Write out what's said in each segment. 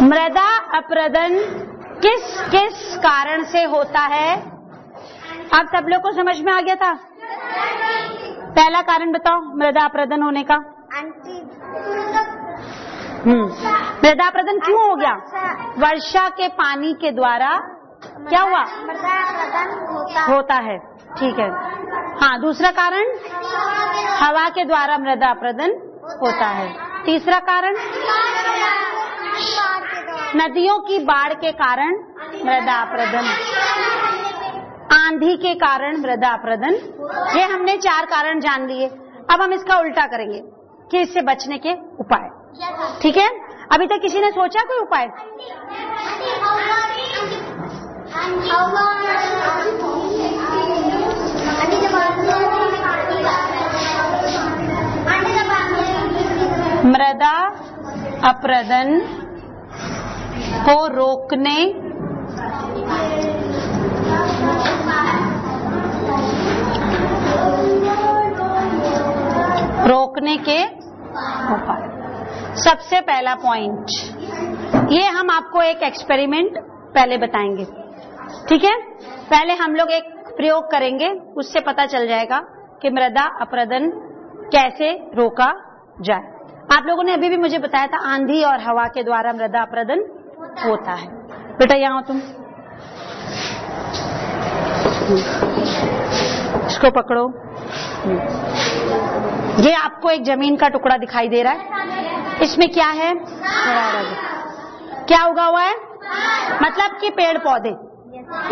मृदा अपरदन किस किस कारण से होता है? अब सब लोग को समझ में आ गया था? पहला कारण बताओ मृदा अपरदन होने का। मृदा अपरदन क्यों हो गया? वर्षा के पानी के द्वारा क्या हुआ? मृदा अपरदन होता है। ठीक है। हाँ, दूसरा कारण हवा के द्वारा मृदा अपरदन होता है। तीसरा कारण नदियों की बाढ़ के कारण मृदा अपरदन, आंधी के कारण मृदा अपरदन। ये हमने 4 कारण जान लिए। अब हम इसका उल्टा करेंगे कि इससे बचने के उपाय। ठीक है? अभी तक किसी ने सोचा कोई उपाय? मृदा अपरदन को रोकने के उपाय। सबसे पहला पॉइंट, ये हम आपको एक एक्सपेरिमेंट पहले बताएंगे। ठीक है? पहले हम लोग एक प्रयोग करेंगे, उससे पता चल जाएगा कि मृदा अपरदन कैसे रोका जाए। आप लोगों ने अभी भी मुझे बताया था आंधी और हवा के द्वारा मृदा अपरदन होता है। बेटा यहाँ हो तुम, इसको पकड़ो। ये आपको एक जमीन का टुकड़ा दिखाई दे रहा है, इसमें क्या है? क्या उगा हुआ है? मतलब कि पेड़ पौधे।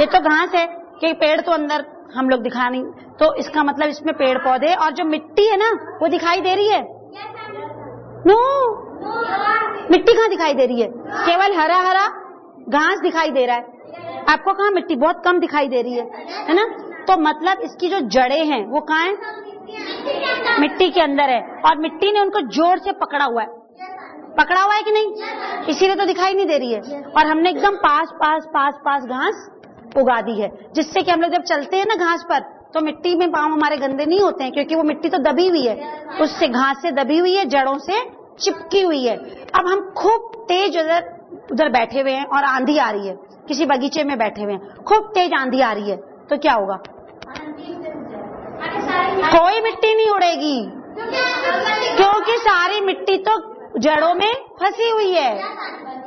ये तो घास है कि पेड़ तो अंदर हम लोग दिखा नहीं, तो इसका मतलब इसमें पेड़ पौधे और जो मिट्टी है ना वो दिखाई दे रही है। नो, मिट्टी कहाँ दिखाई दे रही है? केवल हरा हरा घास दिखाई दे रहा है। आपको कहाँ मिट्टी बहुत कम दिखाई दे रही है ना? तो मतलब इसकी जो जड़ें हैं वो कहाँ है? मिट्टी के अंदर है, और मिट्टी ने उनको जोर से पकड़ा हुआ है। पकड़ा हुआ है कि नहीं? इसीलिए तो दिखाई नहीं दे रही है। और हमने एकदम पास पास पास पास घास उगा दी है, जिससे कि हम लोग जब चलते हैं ना घास पर, तो मिट्टी में पांव हमारे गंदे नहीं होते हैं, क्योंकि वो मिट्टी तो दबी हुई है, उससे घास से दबी हुई है, जड़ों से चिपकी हुई है। अब हम खूब तेज उधर बैठे हुए हैं और आंधी आ रही है, किसी बगीचे में बैठे हुए हैं, खूब तेज आंधी आ रही है, तो क्या होगा? कोई मिट्टी नहीं उड़ेगी, क्योंकि सारी मिट्टी तो जड़ों में फंसी हुई है।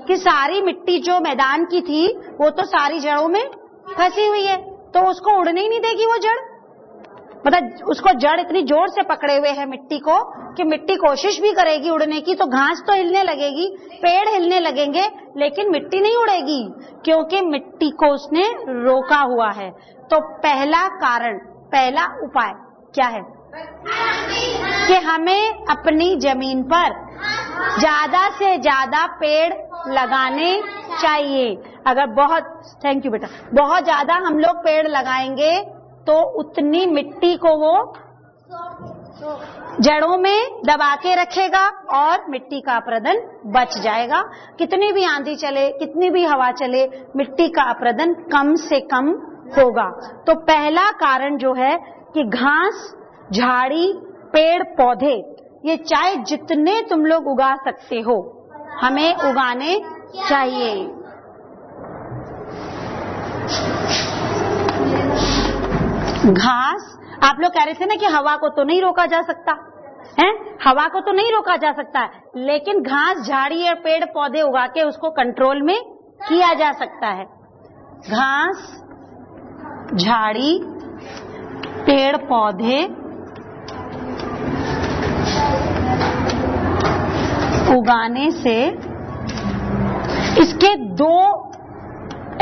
कि सारी मिट्टी जो मैदान की थी वो तो सारी जड़ों में फंसी हुई है, तो उसको उड़ने ही नहीं देगी वो जड़। मतलब उसको जड़ इतनी जोर से पकड़े हुए है मिट्टी को कि मिट्टी कोशिश भी करेगी उड़ने की, तो घास तो हिलने लगेगी, पेड़ हिलने लगेंगे, लेकिन मिट्टी नहीं उड़ेगी, क्योंकि मिट्टी को उसने रोका हुआ है। तो पहला कारण, पहला उपाय क्या है? कि हमें अपनी जमीन पर ज्यादा से ज्यादा पेड़ लगाने चाहिए। अगर थैंक यू बेटा, बहुत ज्यादा हम लोग पेड़ लगाएंगे तो उतनी मिट्टी को वो जड़ों में दबा के रखेगा और मिट्टी का अपरदन बच जाएगा। कितनी भी आंधी चले, कितनी भी हवा चले, मिट्टी का अपरदन कम से कम होगा। तो पहला कारण जो है कि घास, झाड़ी, पेड़ पौधे, ये चाहे जितने तुम लोग उगा सकते हो, हमें उगाने चाहिए। घास, आप लोग कह रहे थे ना कि हवा को तो नहीं रोका जा सकता है, हवा को तो नहीं रोका जा सकता, लेकिन घास, झाड़ी और पेड़ पौधे उगा के उसको कंट्रोल में किया जा सकता है। घास, झाड़ी, पेड़ पौधे उगाने से, इसके 2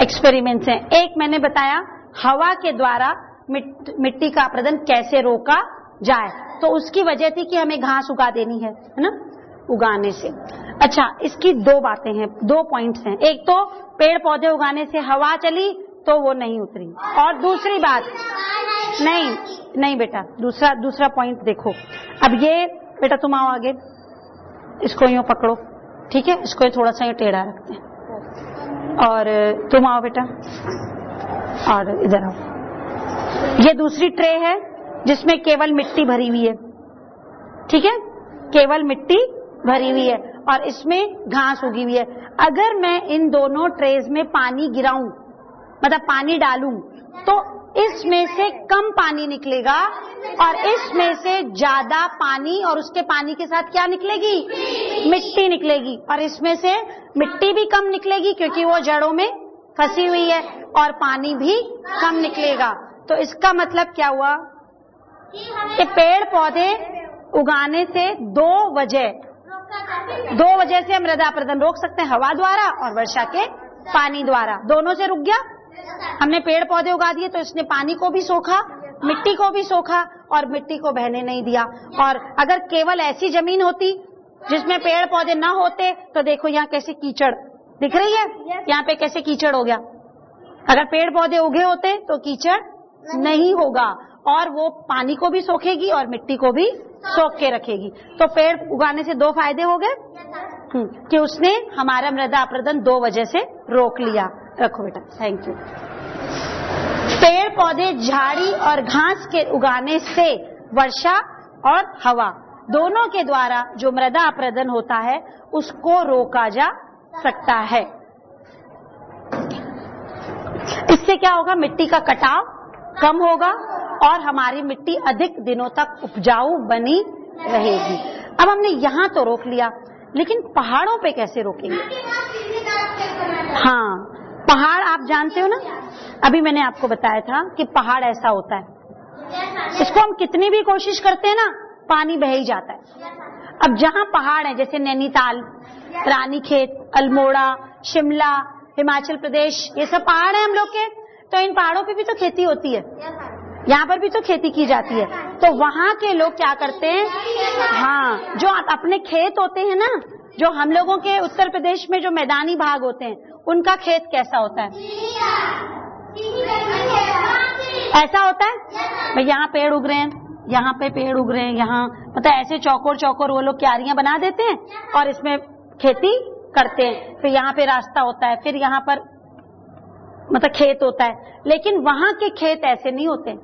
एक्सपेरिमेंट्स हैं। एक मैंने बताया हवा के द्वारा मिट्टी का अपरदन कैसे रोका जाए, तो उसकी वजह थी कि हमें घास उगा देनी है ना, उगाने से। अच्छा, इसकी 2 बातें हैं, 2 पॉइंट्स हैं। एक तो पेड़ पौधे उगाने से हवा चली तो वो नहीं उतरी, और दूसरी बात नहीं बेटा, दूसरा पॉइंट देखो। अब ये बेटा तुम आओ आगे, इसको यूं पकड़ो, ठीक है? इसको थोड़ा सा टेढ़ा रखते हैं, और तुम आओ बेटा, और इधर आओ। ये दूसरी ट्रे है जिसमें केवल मिट्टी भरी हुई है, ठीक है? केवल मिट्टी भरी हुई है और इसमें घास उगी हुई है। अगर मैं इन दोनों ट्रेज में पानी गिराऊं, मतलब पानी डालूं, तो इसमें से कम पानी निकलेगा और इसमें से ज्यादा पानी, और उसके पानी के साथ क्या निकलेगी? मिट्टी निकलेगी। और इसमें से मिट्टी भी कम निकलेगी क्योंकि वो जड़ों में फंसी हुई है, और पानी भी कम निकलेगा। तो इसका मतलब क्या हुआ कि पेड़ पौधे उगाने से दो वजह से मृदा अपरदन रोक सकते हैं, हवा द्वारा और वर्षा के पानी द्वारा। दोनों से रुक गया। हमने पेड़ पौधे उगा दिए तो इसने पानी को भी सोखा, मिट्टी को भी सोखा और मिट्टी को बहने नहीं दिया। और अगर केवल ऐसी जमीन होती जिसमें पेड़ पौधे ना होते तो देखो यहाँ कैसे कीचड़ दिख रही है, यहाँ पे कैसे कीचड़ हो गया। अगर पेड़ पौधे उगे होते तो कीचड़ नहीं होगा, और वो पानी को भी सोखेगी और मिट्टी को भी सोख के रखेगी। तो पेड़ उगाने से दो फायदे हो गए कि उसने हमारा मृदा अपरदन दो वजह से रोक लिया। रखो बेटा, थैंक यू। पेड़ पौधे, झाड़ी और घास के उगाने से वर्षा और हवा दोनों के द्वारा जो मृदा अपरदन होता है उसको रोका जा सकता है। इससे क्या होगा? मिट्टी का कटाव कम होगा और हमारी मिट्टी अधिक दिनों तक उपजाऊ बनी रहेगी। अब हमने यहाँ तो रोक लिया, लेकिन पहाड़ों पे कैसे रोकेंगे? हाँ, पहाड़ आप जानते हो ना, अभी मैंने आपको बताया था कि पहाड़ ऐसा होता है, इसको हम कितनी भी कोशिश करते हैं ना, पानी बह ही जाता है। अब जहाँ पहाड़ है जैसे नैनीताल, रानीखेत, अल्मोड़ा, शिमला, हिमाचल प्रदेश, ये सब पहाड़ है हम लोग के, तो इन पहाड़ों पे भी तो खेती होती है, यहाँ पर भी तो खेती की जाती है। तो वहाँ के लोग क्या करते हैं? हाँ, जो अपने खेत होते हैं ना, जो हम लोगों के उत्तर प्रदेश में जो मैदानी भाग होते हैं, उनका खेत कैसा होता है? ऐसा होता है भाई, यहाँ पेड़ उग रहे हैं, यहाँ पे पेड़ उग रहे हैं, यहाँ मतलब ऐसे चौकोर चौकोर वो लोग क्यारियां बना देते हैं और इसमें खेती करते हैं। फिर यहाँ पे रास्ता होता है, फिर यहाँ पर मतलब खेत होता है। लेकिन वहां के खेत ऐसे नहीं होते,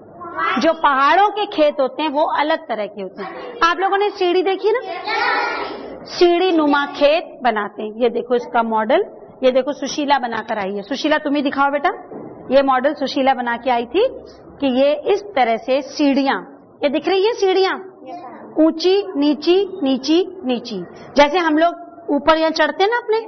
जो पहाड़ों के खेत होते हैं वो अलग तरह के होते हैं। आप लोगों ने सीढ़ी देखी ना, सीढ़ी नुमा खेत बनाते हैं। ये देखो इसका मॉडल, ये देखो सुशीला बनाकर आई है। सुशीला तुम ही दिखाओ बेटा, ये मॉडल सुशीला बना के आई थी कि ये इस तरह से सीढ़ियां, ये दिख रही है सीढ़ियां, ऊंची नीची नीची नीची, जैसे हम लोग ऊपर यहाँ चढ़ते हैं ना अपने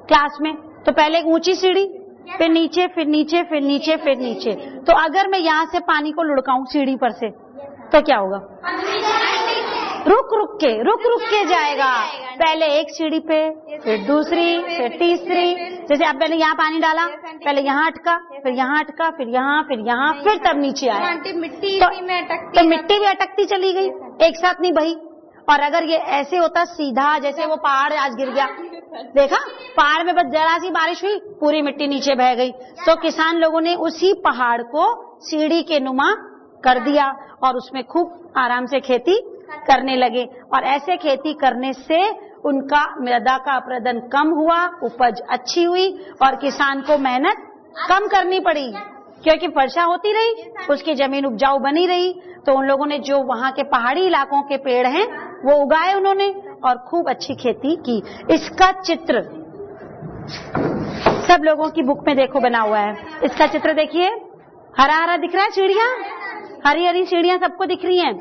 क्लास में, तो पहले एक ऊंची सीढ़ी, फिर नीचे, फिर नीचे, फिर नीचे, फिर नीचे। तो अगर मैं यहाँ से पानी को लुढ़काऊं सीढ़ी पर से तो क्या होगा? रुक रुक के जाएगा। पहले एक सीढ़ी पे, फिर दूसरी, फिर तीसरी। जैसे अब पहले यहाँ पानी डाला, पहले यहाँ अटका, फिर यहाँ अटका, फिर यहाँ, फिर यहाँ, फिर तब नीचे आया। तो मिट्टी भी अटकती चली गई, एक साथ नहीं बही। और अगर ये ऐसे होता सीधा, जैसे वो पहाड़ आज गिर गया, देखा पहाड़ में बस जरा सी बारिश हुई, पूरी मिट्टी नीचे बह गई। तो किसान लोगों ने उसी पहाड़ को सीढ़ी के नुमा कर दिया और उसमें खूब आराम से खेती करने लगे। और ऐसे खेती करने से उनका मृदा का अपरदन कम हुआ, उपज अच्छी हुई और किसान को मेहनत कम करनी पड़ी, क्योंकि वर्षा होती रही, उसकी जमीन उपजाऊ बनी रही। तो उन लोगों ने जो वहां के पहाड़ी इलाकों के पेड़ हैं वो उगाए उन्होंने और खूब अच्छी खेती की। इसका चित्र सब लोगों की बुक में देखो बना हुआ है। इसका चित्र देखिए, हरा हरा दिख रहा है, सीढ़ियां हरी हरी सीढ़ियां सबको दिख रही हैं।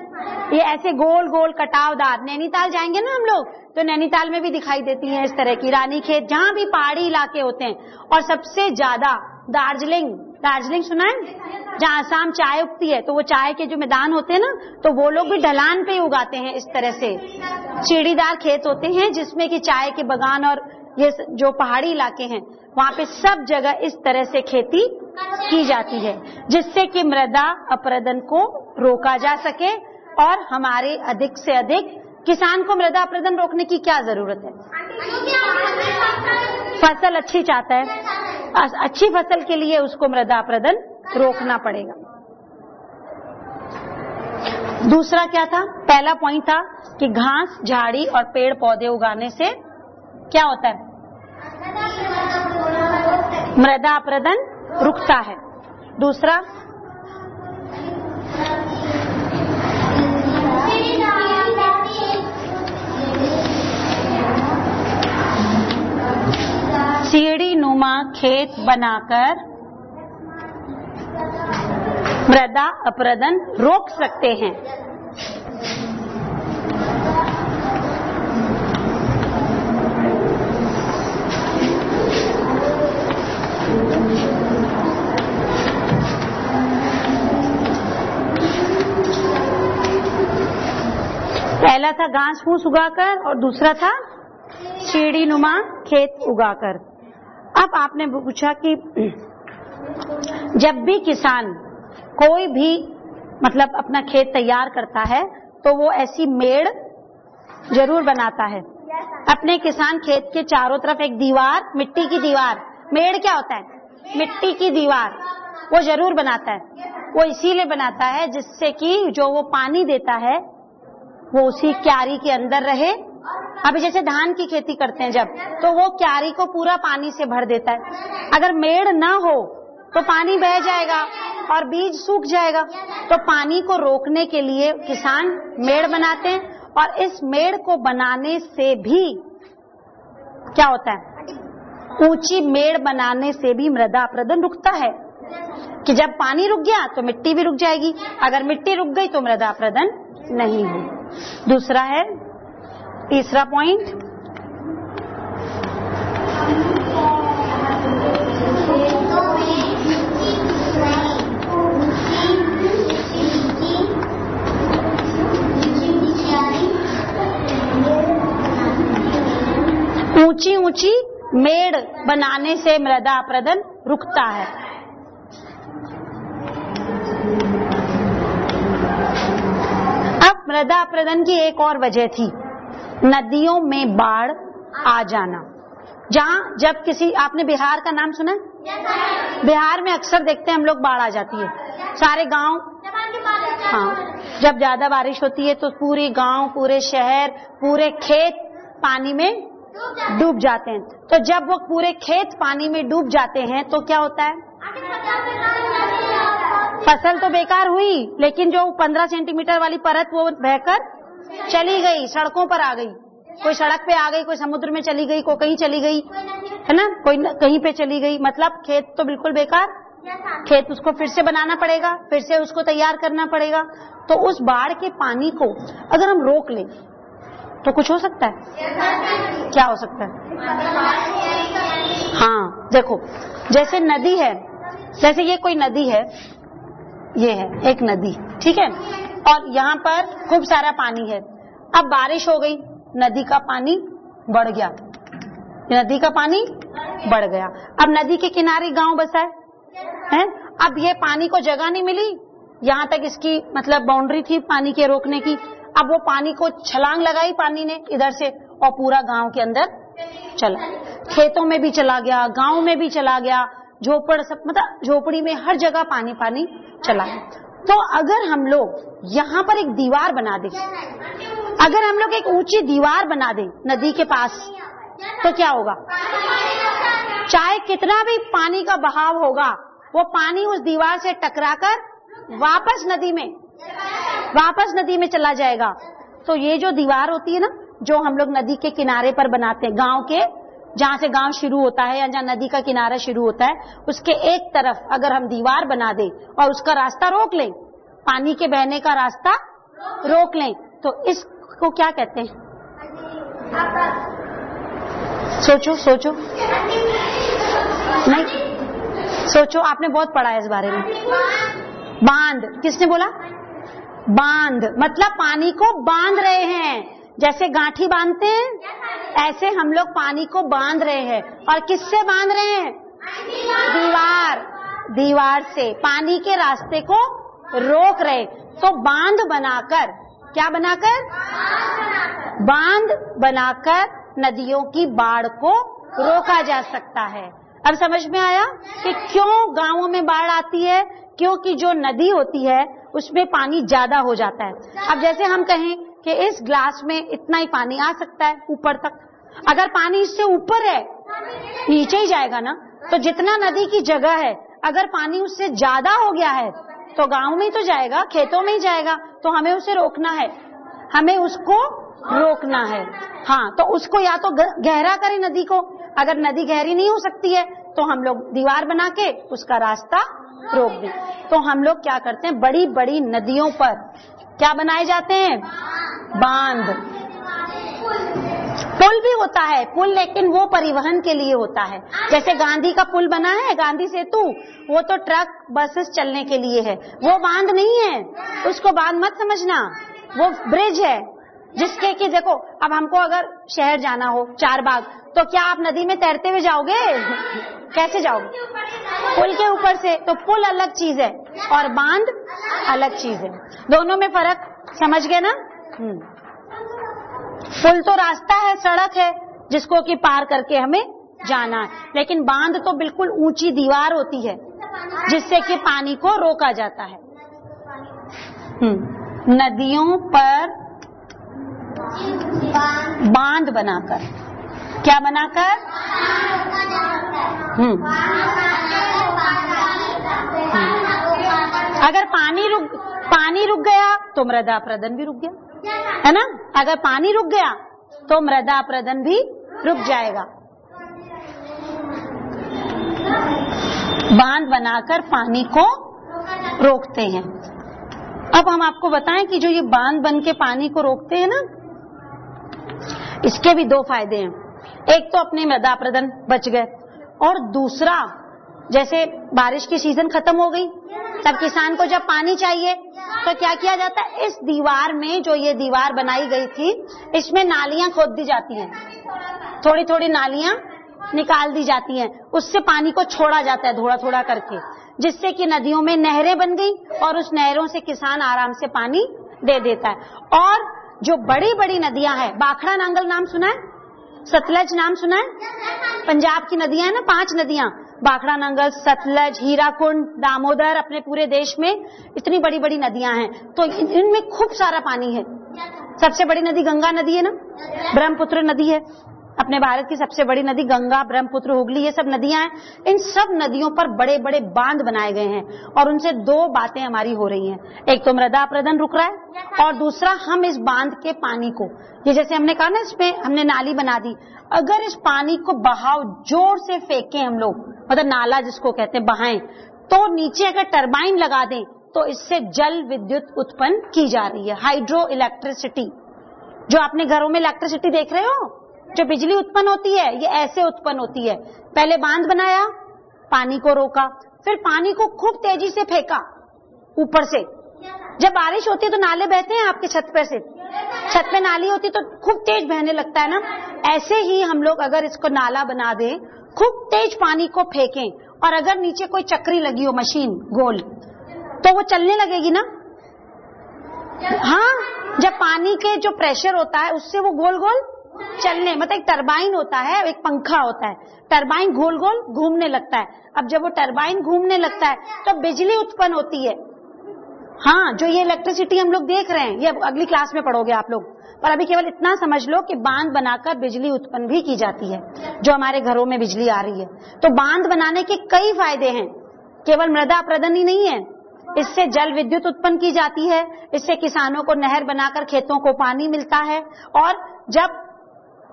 ये ऐसे गोल गोल कटावदार, नैनीताल जाएंगे ना हम लोग तो नैनीताल में भी दिखाई देती हैं इस तरह की, रानीखेत, जहां भी पहाड़ी इलाके होते हैं। और सबसे ज्यादा दार्जिलिंग सुना है, जहाँ असम चाय उगती है, तो वो चाय के जो मैदान होते हैं ना, तो वो लोग भी ढलान पे उगाते हैं इस तरह से। सीढ़ीदार खेत होते हैं जिसमें कि चाय के बागान, और ये जो पहाड़ी इलाके हैं वहां पे सब जगह इस तरह से खेती की जाती है, जिससे कि मृदा अपरदन को रोका जा सके। और हमारे अधिक से अधिक किसान को मृदा अपरदन रोकने की क्या जरूरत है? फसल अच्छी चाहता है, अच्छी फसल के लिए उसको मृदा अपरदन रोकना पड़ेगा। दूसरा क्या था? पहला पॉइंट था कि घास, झाड़ी और पेड़ पौधे उगाने से क्या होता है? मृदा अपरदन रुकता है। दूसरा, खेत बनाकर मृदा अपरदन रोक सकते हैं। पहला था घास फूस उगाकर और दूसरा था सीढ़ी नुमा खेत उगाकर। अब आपने पूछा कि जब भी किसान कोई भी मतलब अपना खेत तैयार करता है तो वो ऐसी मेड़ जरूर बनाता है। अपने किसान खेत के चारों तरफ एक दीवार, मिट्टी की दीवार, मेड़ क्या होता है? मिट्टी की दीवार, वो जरूर बनाता है। वो इसीलिए बनाता है जिससे कि जो वो पानी देता है वो उसी क्यारी के अंदर रहे। अभी जैसे धान की खेती करते हैं जब, तो वो क्यारी को पूरा पानी से भर देता है। अगर मेड़ ना हो तो पानी बह जाएगा और बीज सूख जाएगा। तो पानी को रोकने के लिए किसान मेड़ बनाते हैं, और इस मेड़ को बनाने से भी क्या होता है? ऊंची मेड़ बनाने से भी मृदा अपरदन रुकता है कि जब पानी रुक गया तो मिट्टी भी रुक जाएगी, अगर मिट्टी रुक गई तो मृदा अपरदन नहीं है। दूसरा है, तीसरा पॉइंट, ऊंची ऊंची मेड़ बनाने से मृदा अपरदन रुकता है। अब मृदा अपरदन की एक और वजह थी नदियों में बाढ़ आ जाना। जहां जब किसी, आपने बिहार का नाम सुना? बिहार में अक्सर देखते हैं हम लोग बाढ़ आ जाती है, सारे गांव, हाँ, जब ज्यादा बारिश होती है तो पूरे गांव, पूरे शहर, पूरे खेत पानी में डूब जाते हैं। तो जब वो पूरे खेत पानी में डूब जाते हैं तो क्या होता है? फसल तो बेकार हुई, लेकिन जो 15 सेंटीमीटर वाली परत वो बहकर चली गई, सड़कों पर आ गई। कोई सड़क पे आ गई, कोई समुद्र में चली गई, कोई कहीं चली गई, है ना, कोई कहीं पे चली गई। मतलब खेत तो बिल्कुल बेकार, खेत उसको फिर से बनाना पड़ेगा, फिर से उसको तैयार करना पड़ेगा। तो उस बाढ़ के पानी को अगर हम रोक लें तो कुछ हो सकता है? क्या हो सकता है? हाँ, देखो, जैसे नदी है, जैसे ये कोई नदी है, ये है एक नदी, ठीक है, और यहाँ पर खूब सारा पानी है। अब बारिश हो गई, नदी का पानी बढ़ गया, नदी का पानी बढ़ गया। अब नदी के किनारे गांव बसा है। अब ये पानी को जगह नहीं मिली, यहाँ तक इसकी मतलब बाउंड्री थी पानी के रोकने की। अब वो पानी को छलांग लगाई पानी ने इधर से, और पूरा गांव के अंदर चला, खेतों में भी चला गया, गांव में भी चला गया, झोपड़ सब, मतलब झोपड़ी में हर जगह पानी पानी चला गया। तो अगर हम लोग यहाँ पर एक दीवार बना दें, अगर हम लोग एक ऊंची दीवार बना दें नदी के पास, तो क्या होगा? चाहे कितना भी पानी का बहाव होगा, वो पानी उस दीवार से टकराकर वापस नदी में चला जाएगा। तो ये जो दीवार होती है ना, जो हम लोग नदी के किनारे पर बनाते हैं, गांव के, जहां से गांव शुरू होता है या जहां नदी का किनारा शुरू होता है, उसके एक तरफ अगर हम दीवार बना दें और उसका रास्ता रोक लें, पानी के बहने का रास्ता रोक लें, तो इसको क्या कहते हैं? सोचो नहीं, सोचो, आपने बहुत पढ़ा है इस बारे में। बांध, किसने बोला? बांध, मतलब पानी को बांध रहे हैं, जैसे गांठी बांधते हैं ऐसे हम लोग पानी को बांध रहे हैं। और किससे बांध रहे हैं? दीवार से पानी के रास्ते को रोक रहे। तो बांध बनाकर, क्या बनाकर? बांध बनाकर नदियों की बाढ़ को रोका जा सकता है। अब समझ में आया कि क्यों गांवों में बाढ़ आती है? क्योंकि जो नदी होती है उसमें पानी ज्यादा हो जाता है। अब जैसे हम कहें कि इस ग्लास में इतना ही पानी आ सकता है ऊपर तक, अगर पानी इससे ऊपर है नीचे ही जाएगा ना। तो जितना नदी की जगह है, अगर पानी उससे ज्यादा हो गया है तो गांव में ही तो जाएगा, खेतों में ही जाएगा। तो हमें उसे रोकना है, हमें उसको रोकना है। हाँ, तो उसको या तो गहरा करें नदी को, अगर नदी गहरी नहीं हो सकती है तो हम लोग दीवार बना के उसका रास्ता रोक दें। तो हम लोग क्या करते हैं, बड़ी बड़ी नदियों पर क्या बनाए जाते हैं, बांध। पुल भी होता है, पुल, लेकिन वो परिवहन के लिए होता है। जैसे गांधी का पुल बना है, गांधी सेतु, वो तो ट्रक बसेस चलने के लिए है, वो बांध नहीं है, उसको बांध मत समझना, वो ब्रिज है। जिसके कि देखो, अब हमको अगर शहर जाना हो चारबाग, तो क्या आप नदी में तैरते हुए जाओगे? कैसे जाओगे? पुल के ऊपर से। तो पुल अलग चीज है और बांध अलग चीज है, दोनों में फर्क समझ गए ना? पुल तो रास्ता है, सड़क है, जिसको कि पार करके हमें जाना है, लेकिन बांध तो बिल्कुल ऊंची दीवार होती है जिससे कि पानी को रोका जाता है। नदियों पर बांध बनाकर, क्या बनाकर? अगर पानी रुक गया तो मृदा अपरदन भी रुक गया, है ना? अगर पानी रुक गया तो मृदा अपरदन भी रुक जाएगा। बांध बनाकर पानी को रोकते हैं। अब हम आपको बताएं कि जो ये बांध बन के पानी को रोकते हैं ना, इसके भी दो फायदे हैं। एक तो अपने मृदा अपरदन बच गए, और दूसरा, जैसे बारिश की सीजन खत्म हो गई, तब किसान को जब पानी चाहिए तो क्या किया जाता है, इस दीवार में, जो ये दीवार बनाई गई थी, इसमें नालियां खोद दी जाती हैं, थोड़ी थोड़ी नालियां निकाल दी जाती हैं, उससे पानी को छोड़ा जाता है थोड़ा थोड़ा करके, जिससे कि नदियों में नहरें बन गई और उस नहरों से किसान आराम से पानी दे देता है। और जो बड़ी बड़ी नदियां हैं, बाखड़ा नांगल नाम सुना है, सतलज नाम सुना है, पंजाब की नदियां हैं ना, 5 नदियां, बाखड़ा नांगल, सतलज, हीराकुंड, दामोदर, अपने पूरे देश में इतनी बड़ी बड़ी नदियां हैं, तो इनमें खूब सारा पानी है। सबसे बड़ी नदी गंगा नदी है ना, ब्रह्मपुत्र नदी है, अपने भारत की सबसे बड़ी नदी गंगा, ब्रह्मपुत्र, हुगली, ये सब नदियां हैं। इन सब नदियों पर बड़े बड़े बांध बनाए गए हैं, और उनसे दो बातें हमारी हो रही हैं। एक तो मृदा अपरदन रुक रहा है, और दूसरा हम इस बांध के पानी को, ये जैसे हमने कहा ना, इसमें हमने नाली बना दी, अगर इस पानी को बहाव जोर से फेंके हम लोग, मतलब नाला जिसको कहते हैं, बहाएं, तो नीचे अगर टरबाइन लगा दें तो इससे जल विद्युत उत्पन्न की जा रही है, हाइड्रो इलेक्ट्रिसिटी। जो आपने घरों में इलेक्ट्रिसिटी देख रहे हो, जो बिजली उत्पन्न होती है, ये ऐसे उत्पन्न होती है। पहले बांध बनाया, पानी को रोका, फिर पानी को खूब तेजी से फेंका ऊपर से। जब बारिश होती है तो नाले बहते हैं आपके छत पे से, छत पे नाली होती तो खूब तेज बहने लगता है ना, ऐसे ही हम लोग अगर इसको नाला बना दें, खूब तेज पानी को फेंकें, और अगर नीचे कोई चक्री लगी हो, मशीन गोल, तो वो चलने लगेगी ना। हाँ, जब पानी के जो प्रेशर होता है उससे वो गोल गोल चलने, मतलब एक टरबाइन होता है, एक पंखा होता है, टरबाइन गोल गोल घूमने लगता है। अब जब वो टरबाइन घूमने लगता है तो बिजली उत्पन्न होती है। हाँ, जो ये इलेक्ट्रिसिटी हम लोग देख रहे हैं, ये अगली क्लास में पढ़ोगे आप लोग, पर अभी केवल इतना समझ लो कि बांध बनाकर बिजली उत्पन्न भी की जाती है, जो हमारे घरों में बिजली आ रही है। तो बांध बनाने के कई फायदे हैं, केवल मृदा अपरदन ही नहीं है, इससे जल विद्युत उत्पन्न की जाती है, इससे किसानों को नहर बनाकर खेतों को पानी मिलता है, और जब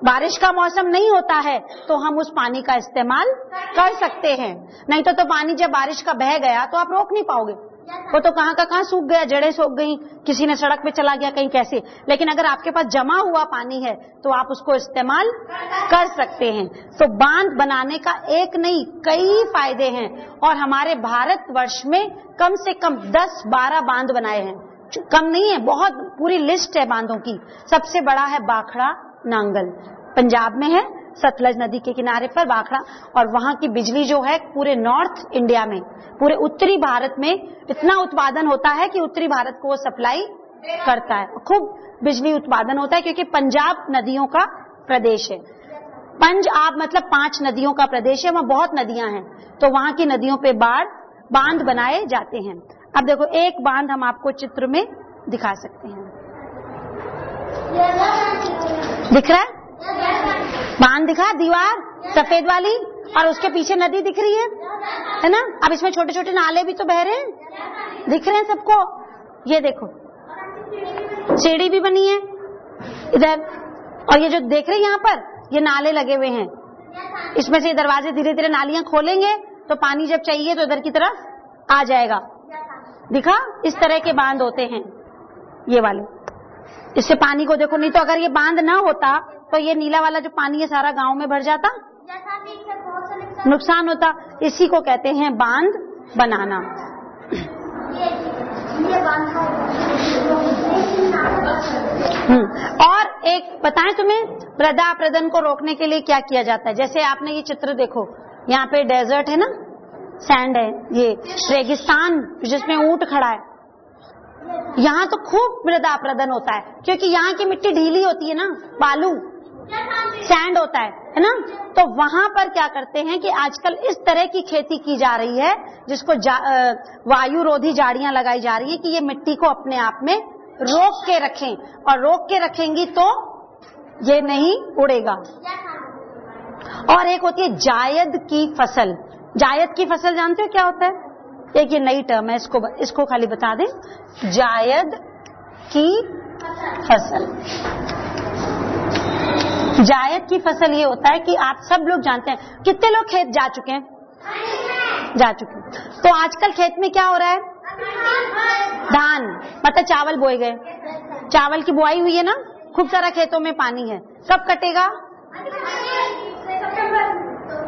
बारिश का मौसम नहीं होता है तो हम उस पानी का इस्तेमाल कर सकते हैं। नहीं तो पानी जब बारिश का बह गया तो आप रोक नहीं पाओगे, वो तो कहां का कहां सूख गया, जड़ें सूख गई, किसी ने सड़क पे चला गया कहीं कैसे। लेकिन अगर आपके पास जमा हुआ पानी है तो आप उसको इस्तेमाल कर सकते हैं। तो बांध बनाने का एक नहीं कई फायदे हैं, और हमारे भारतवर्ष में कम से कम 10-12 बांध बनाए हैं, कम नहीं है, बहुत पूरी लिस्ट है बांधों की। सबसे बड़ा है बाखड़ा नांगल, पंजाब में है, सतलज नदी के किनारे पर बाखड़ा, और वहां की बिजली जो है पूरे नॉर्थ इंडिया में, पूरे उत्तरी भारत में इतना उत्पादन होता है कि उत्तरी भारत को वो सप्लाई करता है, खूब बिजली उत्पादन होता है, क्योंकि पंजाब नदियों का प्रदेश है। पंजाब मतलब 5 नदियों का प्रदेश है, वहां बहुत नदियां हैं, तो वहां की नदियों पे बांध बनाए जाते हैं। अब देखो, एक बांध हम आपको चित्र में दिखा सकते हैं, दिख रहा है बांध, दिखा, दीवार सफेद वाली, और उसके पीछे नदी दिख रही है ना। अब इसमें छोटे छोटे नाले भी तो बह रहे हैं, दिख रहे हैं सबको। ये देखो, सीढ़ी भी बनी है इधर, और ये जो देख रहे हैं यहाँ पर, ये नाले लगे हुए हैं, इसमें से दरवाजे धीरे धीरे नालियां खोलेंगे तो पानी जब चाहिए तो इधर की तरफ आ जाएगा। दिखा, इस तरह के बांध होते हैं ये वाले। इससे पानी को देखो, नहीं तो अगर ये बांध ना होता तो ये नीला वाला जो पानी है सारा गांव में भर जाता, नुकसान होता। इसी को कहते हैं बांध बनाना। और एक बताएं तुम्हें, मृदा अपरदन को रोकने के लिए क्या किया जाता है। जैसे आपने ये चित्र देखो, यहाँ पे डेजर्ट है ना, सैंड है, ये रेगिस्तान जिसमें ऊंट खड़ा है, यहाँ तो खूब मृदा अपरदन होता है क्योंकि यहाँ की मिट्टी ढीली होती है ना, बालू सैंड होता है ना। तो वहां पर क्या करते हैं कि आजकल इस तरह की खेती की जा रही है जिसको वायु रोधी झाड़ियां लगाई जा रही है कि ये मिट्टी को अपने आप में रोक के रखें, और रोक के रखेंगी तो ये नहीं उड़ेगा। और एक होती है जायद की फसल। जायद की फसल जानते हो क्या होता है? एक ये नई टर्म है, इसको खाली बता दें, जायद की फसल। जायद की फसल ये होता है कि आप सब लोग जानते हैं, कितने लोग खेत जा चुके हैं? जा चुके हैं। तो आजकल खेत में क्या हो रहा है? धान, मतलब चावल बोए गए, चावल की बुआई हुई है ना, खूब सारा खेतों में पानी है। कब कटेगा?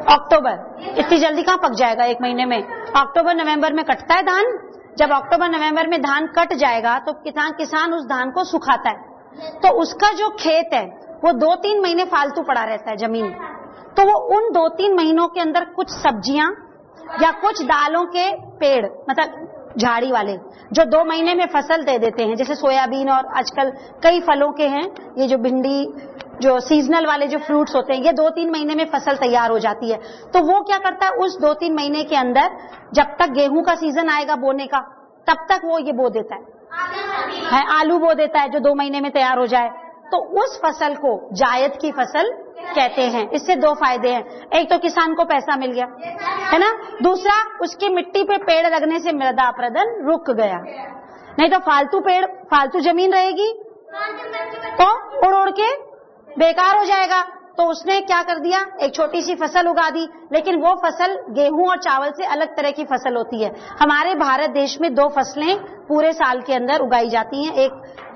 अक्टूबर। इतनी जल्दी कहाँ पक जाएगा, एक महीने में। अक्टूबर नवंबर में कटता है धान। जब अक्टूबर नवंबर में धान कट जाएगा तो किसान उस धान को सुखाता है, तो उसका जो खेत है वो 2-3 महीने फालतू पड़ा रहता है जमीन। तो वो उन 2-3 महीनों के अंदर कुछ सब्जियां या कुछ दालों के पेड़, मतलब झाड़ी वाले, जो 2 महीने में फसल दे देते हैं, जैसे सोयाबीन और आजकल कई फलों के हैं, ये जो भिंडी, जो सीजनल वाले जो फ्रूट्स होते हैं, ये 2-3 महीने में फसल तैयार हो जाती है। तो वो क्या करता है, उस 2-3 महीने के अंदर जब तक गेहूं का सीजन आएगा बोने का, तब तक वो ये बो देता है, आलू बो देता है जो 2 महीने में तैयार हो जाए। तो उस फसल को जायद की फसल कहते हैं। इससे 2 फायदे हैं, एक तो किसान को पैसा मिल गया है ना, दूसरा उसकी मिट्टी पे पेड़ लगने से मृदा अपरदन रुक गया। नहीं तो फालतू पेड़, फालतू जमीन रहेगी तो उड़ उड़ के बेकार हो जाएगा। तो उसने क्या कर दिया, एक छोटी सी फसल उगा दी, लेकिन वो फसल गेहूं और चावल से अलग तरह की फसल होती है। हमारे भारत देश में 2 फसलें पूरे साल के अंदर उगाई जाती हैं, एक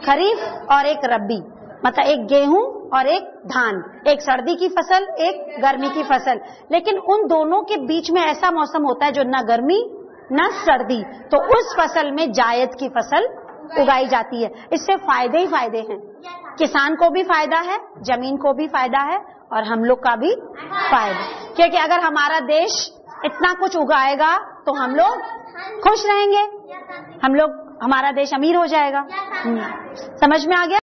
खरीफ और एक रबी, मतलब एक गेहूं और एक धान, एक सर्दी की फसल, एक गर्मी की फसल। लेकिन उन दोनों के बीच में ऐसा मौसम होता है जो न गर्मी न सर्दी, तो उस फसल में जायद की फसल उगाई जाती है। इससे फायदे ही फायदे हैं, किसान को भी फायदा है, जमीन को भी फायदा है, और हम लोग का भी फायदा, क्योंकि अगर हमारा देश इतना कुछ उगाएगा तो हम लोग खुश रहेंगे, हमारा देश अमीर हो जाएगा। समझ में आ गया?